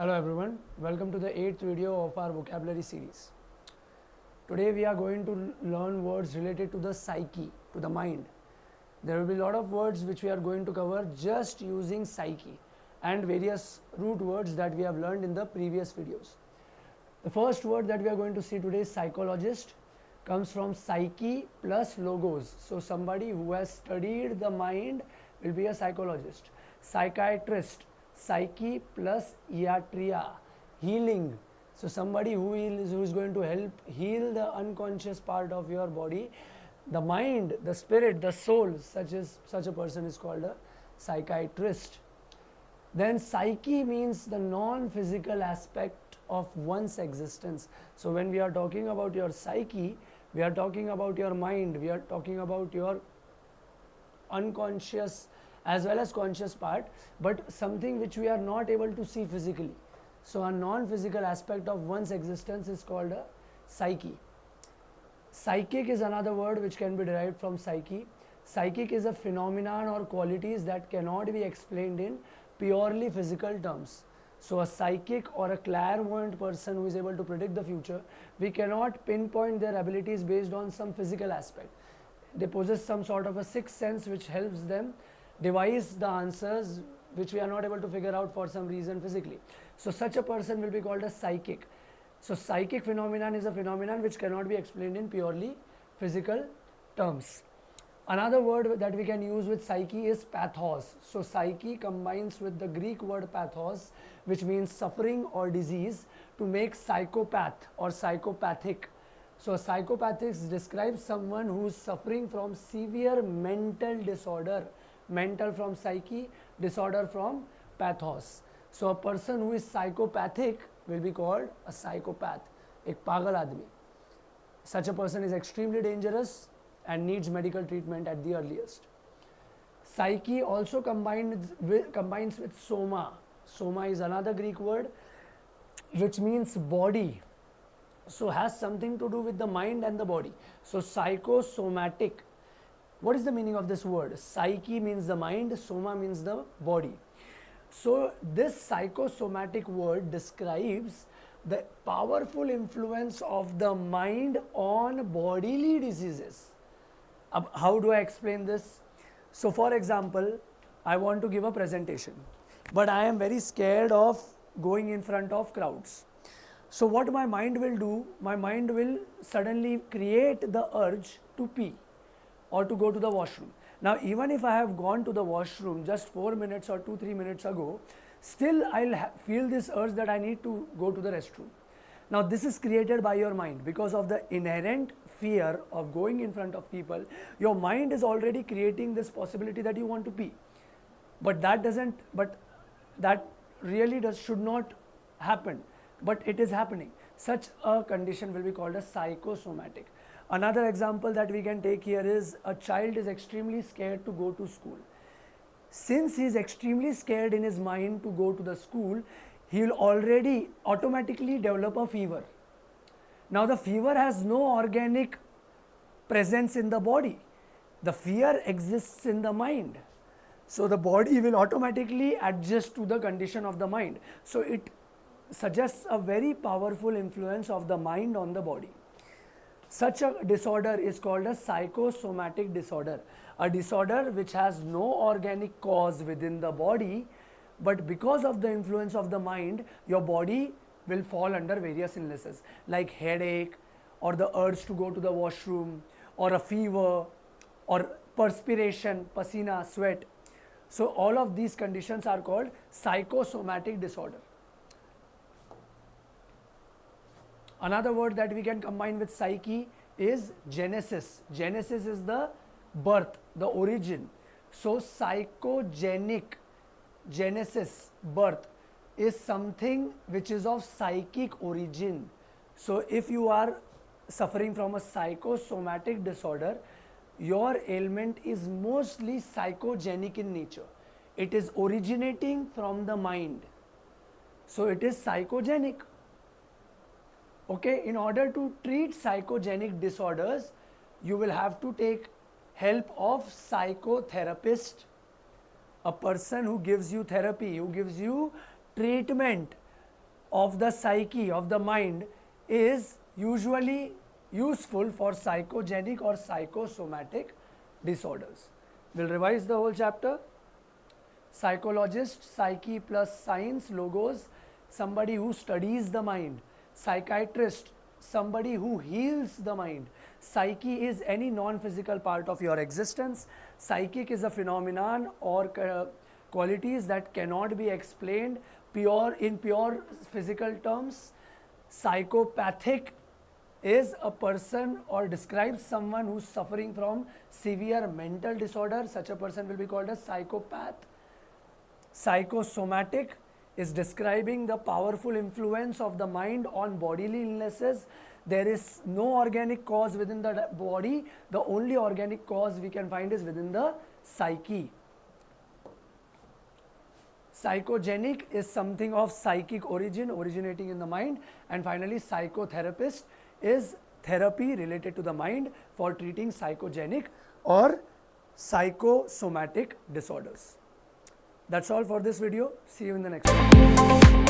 Hello everyone, welcome to the 8th video of our vocabulary series. Today we are going to learn words related to the psyche, to the mind. There will be a lot of words which we are going to cover just using psyche and various root words that we have learned in the previous videos. The first word that we are going to see today is psychologist, comes from psyche plus logos. So somebody who has studied the mind will be a psychologist. Psychiatrist, psyche plus iatria, healing. So somebody who is going to help heal the unconscious part of your body, the mind, the spirit, the soul. Such a person is called a psychiatrist. Then psyche means the non-physical aspect of one's existence. So when we are talking about your psyche, we are talking about your mind, we are talking about your unconscious as well as conscious part, but something which we are not able to see physically. So a non-physical aspect of one's existence is called a psyche. Psychic is another word which can be derived from psyche. Psychic is a phenomenon or qualities that cannot be explained in purely physical terms. So a psychic or a clairvoyant person who is able to predict the future, we cannot pinpoint their abilities based on some physical aspect. They possess some sort of a sixth sense which helps them devise the answers which we are not able to figure out for some reason physically. So such a person will be called a psychic. So psychic phenomenon is a phenomenon which cannot be explained in purely physical terms. Another word that we can use with psyche is pathos. So psyche combines with the Greek word pathos, which means suffering or disease, to make psychopath or psychopathic. So psychopathic describes someone who is suffering from severe mental disorder. Mental from psyche, disorder from pathos. So a person who is psychopathic will be called a psychopath, एक पागल आदमी. Such a person is extremely dangerous and needs medical treatment at the earliest. Psyche also combines with soma. Soma is another Greek word which means body. So has something to do with the mind and the body. So psychosomatic. What is the meaning of this word? Psyche means the mind, soma means the body. So this psychosomatic word describes the powerful influence of the mind on bodily diseases. How do I explain this? So for example, I want to give a presentation, but I am very scared of going in front of crowds. So what my mind will do, my mind will suddenly create the urge to pee or to go to the washroom. Now even if I have gone to the washroom just 4 minutes or 2-3 minutes ago, still I'll feel this urge that I need to go to the restroom. Now this is created by your mind because of the inherent fear of going in front of people. Your mind is already creating this possibility that you want to pee, but that really should not happen, but it is happening. Such a condition will be called a psychosomatic. Another example that we can take here is a child is extremely scared to go to school. Since he is extremely scared in his mind to go to the school, he will already automatically develop a fever. Now the fever has no organic presence in the body. The fear exists in the mind. So the body will automatically adjust to the condition of the mind. So it suggests a very powerful influence of the mind on the body. Such a disorder is called a psychosomatic disorder, a disorder which has no organic cause within the body, but because of the influence of the mind, your body will fall under various illnesses like headache or the urge to go to the washroom or a fever or perspiration, pasina, sweat. So all of these conditions are called psychosomatic disorder. Another word that we can combine with psyche is genesis. Genesis is the birth, the origin. So psychogenic, genesis, birth, is something which is of psychic origin. So if you are suffering from a psychosomatic disorder, your ailment is mostly psychogenic in nature. It is originating from the mind. So it is psychogenic. Okay, in order to treat psychogenic disorders, you will have to take help of psychotherapist, a person who gives you therapy, who gives you treatment of the psyche, of the mind, is usually useful for psychogenic or psychosomatic disorders. We'll revise the whole chapter. Psychologist, psyche plus science, logos, somebody who studies the mind. Psychiatrist, somebody who heals the mind. Psyche is any non-physical part of your existence. Psychic is a phenomenon or qualities that cannot be explained in pure physical terms. Psychopathic is a person or describes someone who's suffering from severe mental disorder. Such a person will be called a psychopath. Psychosomatic is describing the powerful influence of the mind on bodily illnesses. There is no organic cause within the body. The only organic cause we can find is within the psyche. Psychogenic is something of psychic origin, originating in the mind. And finally, psychotherapist is therapy related to the mind for treating psychogenic or psychosomatic disorders. That's all for this video. See you in the next one.